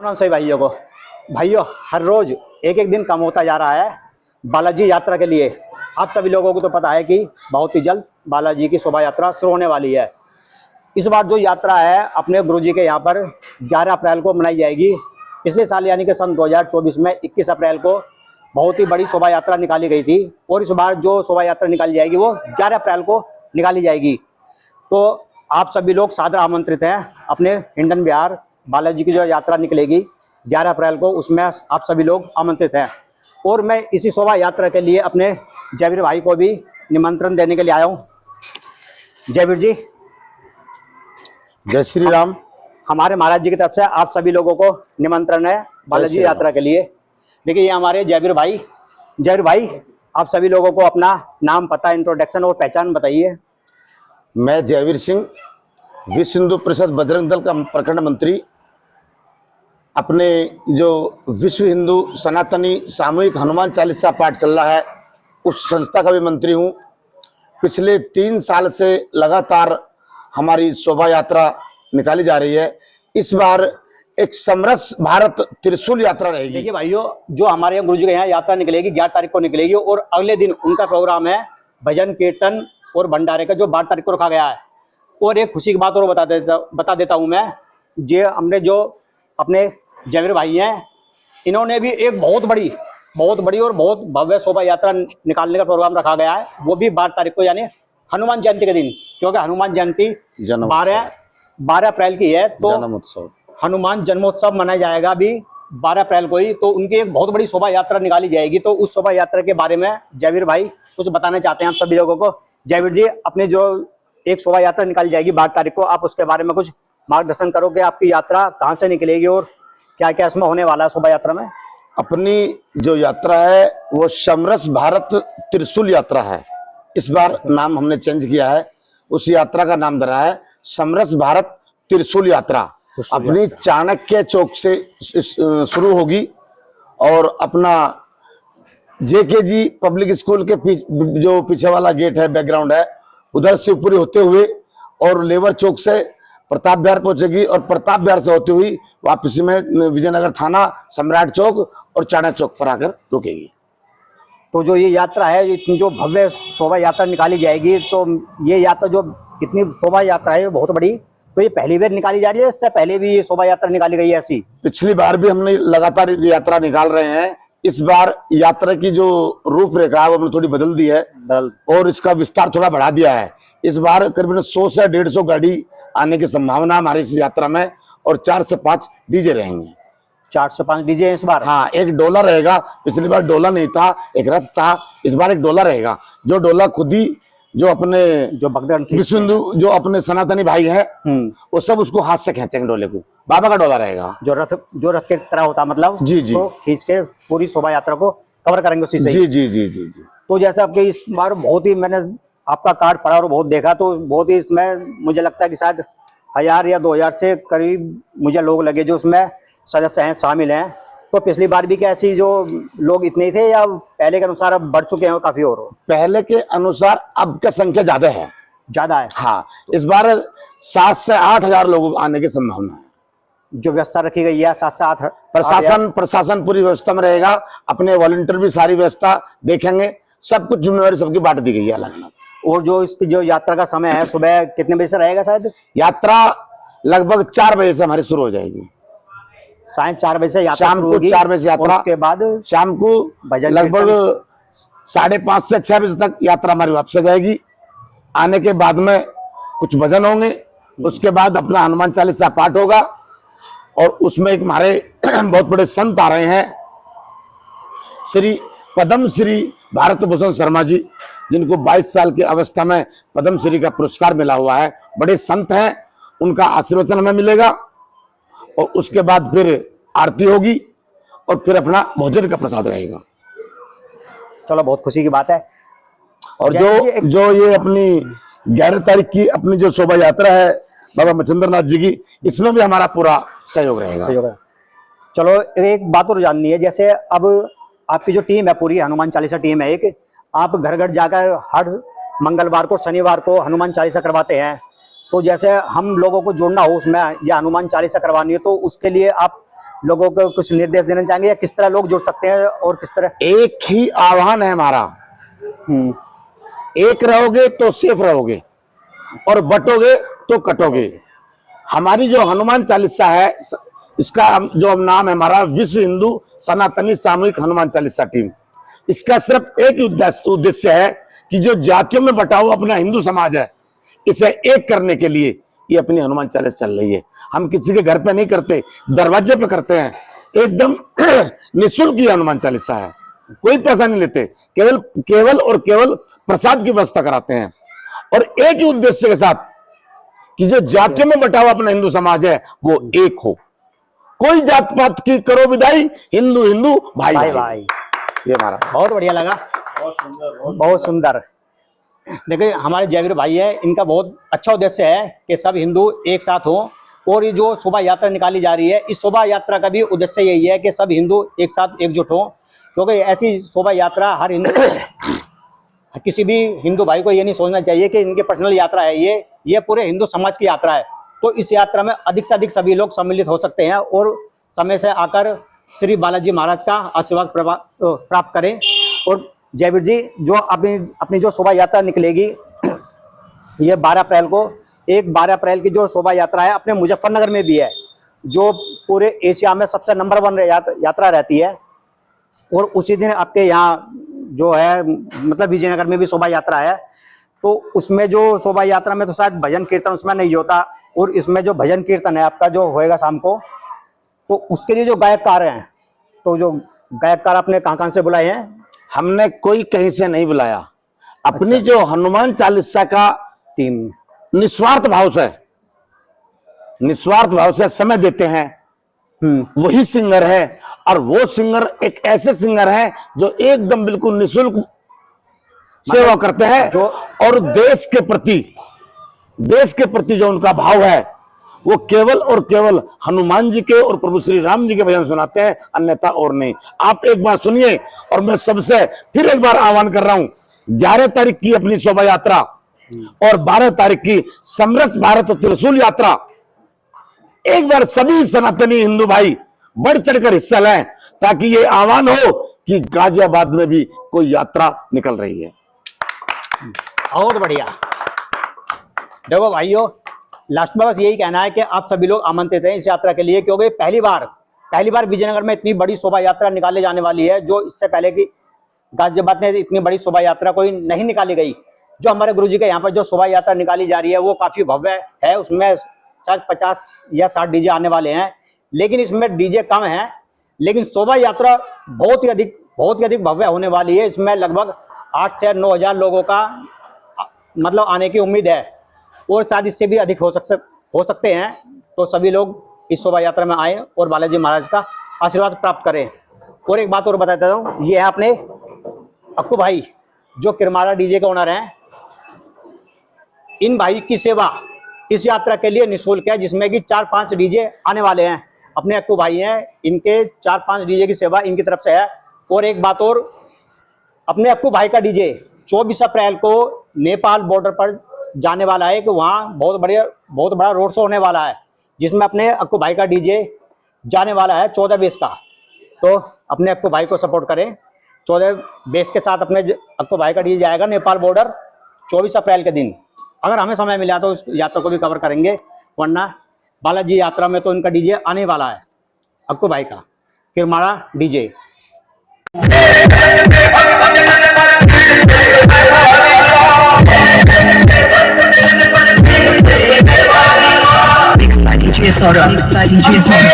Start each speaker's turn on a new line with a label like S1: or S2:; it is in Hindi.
S1: प्रणाम सभी भाइयों हर रोज एक एक दिन कम होता जा रहा है बालाजी यात्रा के लिए। आप सभी लोगों को तो पता है कि बहुत ही जल्द बालाजी की शोभा यात्रा शुरू होने वाली है। इस बार जो यात्रा है अपने गुरुजी के यहाँ पर 11 अप्रैल को मनाई जाएगी। पिछले साल यानी कि सन 2024 में 21 अप्रैल को बहुत ही बड़ी शोभा यात्रा निकाली गई थी और इस बार जो शोभा यात्रा निकाली जाएगी वो 11 अप्रैल को निकाली जाएगी। तो आप सभी लोग सादर आमंत्रित हैं अपने हिंडन बिहार बालाजी की जो यात्रा निकलेगी 11 अप्रैल को, उसमें आप सभी लोग आमंत्रित हैं। और मैं इसी शोभा यात्रा के लिए अपने जयवीर भाई को भी निमंत्रण देने के लिए आया हूँ। जयवीर जी,
S2: जय श्री राम।
S1: हमारे महाराज जी की तरफ से आप सभी लोगों को निमंत्रण है बालाजी यात्रा के लिए। देखिए ये हमारे जयवीर भाई आप सभी लोगों को अपना नाम, पता, इंट्रोडक्शन और पहचान बताइए।
S2: मैं जयवीर सिंह, विश्व हिंदू परिषद बजरंग दल का प्रखंड मंत्री, अपने जो विश्व हिंदू सनातनी सामूहिक हनुमान चालीसा पाठ चल रहा है उस संस्था का भी मंत्री हूँ। पिछले 3 साल से लगातार हमारी शोभा यात्रा निकाली जा रही है। इस बार एक समरस भारत त्रिशूल यात्रा रहेगी।
S1: देखिए भाइयों, जो हमारे गुरु जी के यहाँ यात्रा निकलेगी 11 तारीख को निकलेगी और अगले दिन उनका प्रोग्राम है भजन कीर्तन और भंडारे का, जो 12 तारीख को रखा गया है। और एक खुशी की बात और बता देता हूँ मैं, ये हमने जो अपने जयवीर भाई हैं इन्होंने भी एक बहुत बड़ी और बहुत भव्य शोभा यात्रा निकालने का प्रोग्राम रखा गया है, वो भी 12 तारीख को यानी हनुमान जयंती के दिन, क्योंकि हनुमान जयंती 12 अप्रैल की है। तो
S2: जन्मोत्सव,
S1: हनुमान जन्मोत्सव मनाया जाएगा अभी 12 अप्रैल को ही। तो उनकी एक बहुत बड़ी शोभा यात्रा निकाली जाएगी। तो उस शोभा यात्रा के बारे में जयवीर भाई कुछ बताना चाहते हैं आप सभी लोगों को। जयवीर जी, अपने जो एक शोभा यात्रा निकाली जाएगी 12 तारीख को, आप उसके बारे में कुछ मार्गदर्शन करो कि आपकी यात्रा कहाँ से निकलेगी और क्या क्या इसमें होने वाला है शोभा यात्रा में।
S2: अपनी जो यात्रा है वो समरस भारत त्रिशूल यात्रा है। इस बार नाम हमने चेंज किया है, उस यात्रा का नाम धरा है समरस भारत त्रिशूल यात्रा। अपनी चाणक्य चौक से शुरू होगी और अपना JKG पब्लिक स्कूल के जो पीछे वाला गेट है, बैकग्राउंड है, उधर से पूरी होते हुए और लेबर चौक से प्रताप विहार पहुंचेगी और प्रताप विहार से होती हुई वापसी में विजयनगर थाना, सम्राट चौक और चाणक्य चौक पर आकर रुकेगी।
S1: तो जो ये यात्रा है, इतनी जो भव्य शोभा यात्रा निकाली जाएगी, तो ये यात्रा जो इतनी शोभा यात्रा है बहुत बड़ी, तो ये पहली बार निकाली जा रही है? इससे पहले भी ये शोभा यात्रा निकाली गई है ऐसी?
S2: पिछली बार भी हमने लगातार यात्रा निकाल रहे हैं। इस बार यात्रा की जो रूपरेखा है वो हमने थोड़ी बदल दी है और इसका विस्तार थोड़ा बढ़ा दिया है। इस बार करीबन 100 से 150 गाड़ी आने की संभावना हमारी इस यात्रा में और 4 से 5 डीजे रहेंगे।
S1: 4 से 5 डीजे इस बार?
S2: हाँ, एक डोला रहेगा। पिछली बार डोला नहीं था, एक रथ था। इस बार एक डोला रहेगा। जो डोला खुद ही जो अपने जो भक्त विश्व हिंदू जो अपने सनातनी भाई हैं वो सब उसको हाथ से खींचेंगे डोले को। बाबा का डोला रहेगा जो रथ के तरह होता है, मतलब
S1: जी तो खींच के पूरी शोभा यात्रा को कवर करेंगे उसी से।
S2: जी जी जी जी जी।
S1: तो जैसे आपके इस बार बहुत ही, मैंने आपका कार्ड पढ़ा और बहुत देखा, तो बहुत ही इसमें मुझे लगता है कि शायद 1000 या 2000 से करीब मुझे लोग लगे जो उसमें सदस्य हैं, शामिल हैं। तो पिछली बार भी क्या ऐसी जो लोग इतने ही थे या पहले के अनुसार अब बढ़ चुके हैं काफी? और पहले के अनुसार अब का संख्या ज्यादा है? हाँ, इस बार 7 से 8 हजार लोग आने की संभावना है। जो व्यवस्था रखी गई है 7 से 8
S2: प्रशासन पूरी व्यवस्था में रहेगा। अपने वॉलंटियर भी सारी व्यवस्था देखेंगे। सब कुछ जिम्मेवारी सबकी बांट दी गई है अलग अलग।
S1: और जो इसकी जो यात्रा का समय है सुबह कितने बजे से रहेगा? शायद
S2: यात्रा लगभग 4 बजे से हमारी शुरू हो जाएगी।
S1: सायं 4 बजे से यात्रा
S2: शाम को 4 बजे से यात्रा,
S1: उसके बाद
S2: शाम को लगभग 5:30 से 6 बजे तक यात्रा हमारी वापस जाएगी। आने के बाद में कुछ भजन होंगे, उसके बाद अपना हनुमान चालीसा पाठ होगा और उसमें एक हमारे बहुत बड़े संत आ रहे हैं, श्री पद्म श्री भारत भूषण शर्मा जी, जिनको 22 साल की अवस्था में पद्म श्री का पुरस्कार मिला हुआ है। बड़े संत हैं, उनका आशीर्वचन हमें मिलेगा और उसके बाद फिर आरती होगी और फिर अपना भोजन का प्रसाद रहेगा।
S1: चलो, बहुत खुशी की बात है।
S2: और जो ये अपनी 11 तारीख की अपनी जो शोभा यात्रा है बाबा मच्छिंद्र नाथ जी की, इसमें भी हमारा पूरा सहयोग रहेगा।
S1: चलो, एक बात और जाननी है, जैसे अब आपकी जो टीम है पूरी हनुमान चालीसा टीम है एक, आप घर घर जाकर हर मंगलवार को शनिवार को हनुमान चालीसा करवाते हैं। तो जैसे हम लोगों को जोड़ना हो उसमें या हनुमान चालीसा करवानी हो, तो उसके लिए आप लोगों को कुछ निर्देश देना चाहेंगे, या किस तरह लोग जुड़ सकते हैं और किस तरह?
S2: एक ही आह्वान है हमारा, एक रहोगे तो सेफ रहोगे और बटोगे तो कटोगे। हमारी जो हनुमान चालीसा है, इसका जो नाम है हमारा विश्व हिंदू सनातनी सामूहिक हनुमान चालीसा टीम। इसका सिर्फ एक उद्देश्य है कि जो जातियों में बटा हुआ अपना हिंदू समाज है, इसे एक करने के लिए ये अपनी हनुमान चालीसा चल रही है। हम किसी के घर पे नहीं करते, दरवाजे पे करते हैं। एकदम निःशुल्क ये हनुमान चालीसा है, कोई पैसा नहीं लेते, केवल और केवल प्रसाद की व्यवस्था कराते हैं। और एक ही उद्देश्य के साथ कि जो जातियों में बटा हुआ अपना हिंदू समाज है वो एक हो। कोई जात पात की करो विदाई, हिंदू हिंदू भाई भाई, भाई। ये हमारा
S1: बहुत बढ़िया लगा, बहुत सुंदर। देखिए हमारे जयवीर भाई है, इनका बहुत अच्छा उद्देश्य है कि सब हिंदू एक साथ हों। और ये जो शोभा यात्रा निकाली जा रही है, इस शोभा यात्रा का भी उद्देश्य यही है कि सब हिंदू एक साथ एकजुट हों। क्योंकि ऐसी शोभा यात्रा हर हिंदू किसी भी हिंदू भाई को ये नहीं सोचना चाहिए कि इनकी पर्सनल यात्रा है, ये पूरे हिंदू समाज की यात्रा है। तो इस यात्रा में अधिक से अधिक सभी लोग सम्मिलित हो सकते हैं और समय से आकर श्री बालाजी महाराज का आशीर्वाद प्राप्त करें। और जयवीर जी, जो अपनी जो शोभा यात्रा निकलेगी ये 12 अप्रैल को, 12 अप्रैल की जो शोभा यात्रा है अपने मुजफ्फरनगर में भी है, जो पूरे एशिया में सबसे नंबर 1 यात्रा रहती है। और उसी दिन आपके यहाँ जो है मतलब विजयनगर में भी शोभा यात्रा है। तो उसमें जो शोभा यात्रा में तो शायद भजन कीर्तन उसमें नहीं होता, और इसमें जो भजन कीर्तन है आपका जो होएगा शाम को, तो उसके लिए जो गायककार हैं, तो जो गायककार आपने कहाँ से बुलाए हैं?
S2: हमने कोई कहीं से नहीं बुलाया, अपनी जो हनुमान चालीसा का
S1: टीम
S2: निस्वार्थ भाव से समय देते हैं, वही सिंगर है। और वो सिंगर एक ऐसे सिंगर हैं जो एकदम बिल्कुल निःशुल्क सेवा करते हैं
S1: जो,
S2: और देश के प्रति जो उनका भाव है वो केवल और केवल हनुमान जी के और प्रभु श्री राम जी के भजन सुनाते हैं, अन्यथा और नहीं। आप एक बार सुनिए। और मैं सबसे फिर एक बार आह्वान कर रहा हूं, 11 तारीख की अपनी शोभा यात्रा और 12 तारीख की समरस भारत त्रिशूल यात्रा, एक बार सभी सनातनी हिंदू भाई बढ़ चढ़कर हिस्सा लें, ताकि ये आह्वान हो कि गाजियाबाद में भी कोई यात्रा निकल रही है।
S1: बहुत बढ़िया। देखो भाइयों, लास्ट में बस यही कहना है कि आप सभी लोग आमंत्रित हैं इस यात्रा के लिए, क्योंकि पहली बार विजयनगर में इतनी बड़ी शोभा यात्रा निकाली जाने वाली है, जो इससे पहले की गाजियाबाद में इतनी बड़ी शोभा यात्रा कोई नहीं निकाली गई। जो हमारे गुरुजी के यहाँ पर जो शोभा यात्रा निकाली जा रही है वो काफी भव्य है, उसमें शायद 50 या 60 डीजे आने वाले हैं, लेकिन इसमें डीजे कम है, लेकिन शोभा यात्रा बहुत ही अधिक भव्य होने वाली है। इसमें लगभग 8 से 9 हजार लोगों का मतलब आने की उम्मीद है, और शायद इससे भी अधिक हो सकते हैं। तो सभी लोग इस शोभा यात्रा में आए और बालाजी महाराज का आशीर्वाद प्राप्त करें। और एक बात और बता देता हूँ, ये है अपने अक्कू भाई जो किरमारा डीजे के ओनर हैं। इन भाई की सेवा इस यात्रा के लिए निःशुल्क है, जिसमें कि 4-5 डीजे आने वाले हैं। अपने अक्कू भाई हैं, इनके 4-5 डीजे की सेवा इनकी तरफ से है। और एक बात और, अपने अक्कू भाई का डीजे 24 अप्रैल को नेपाल बॉर्डर पर जाने वाला है, कि वहाँ बहुत बड़ा रोड शो होने वाला है, जिसमें अपने अक्कू भाई का डीजे जाने वाला है 14 बेस का। तो अपने अक्कू भाई को सपोर्ट करें। 14 बेस के साथ अपने अक्कू भाई का डीजे जाएगा नेपाल बॉर्डर 24 अप्रैल के दिन। अगर हमें समय मिला तो उस यात्रा को भी कवर करेंगे, वरना बालाजी यात्रा में तो उनका डीजे आने वाला है, अक्कू भाई का Kirmara DJ.
S3: DJ Sora, DJ Sora.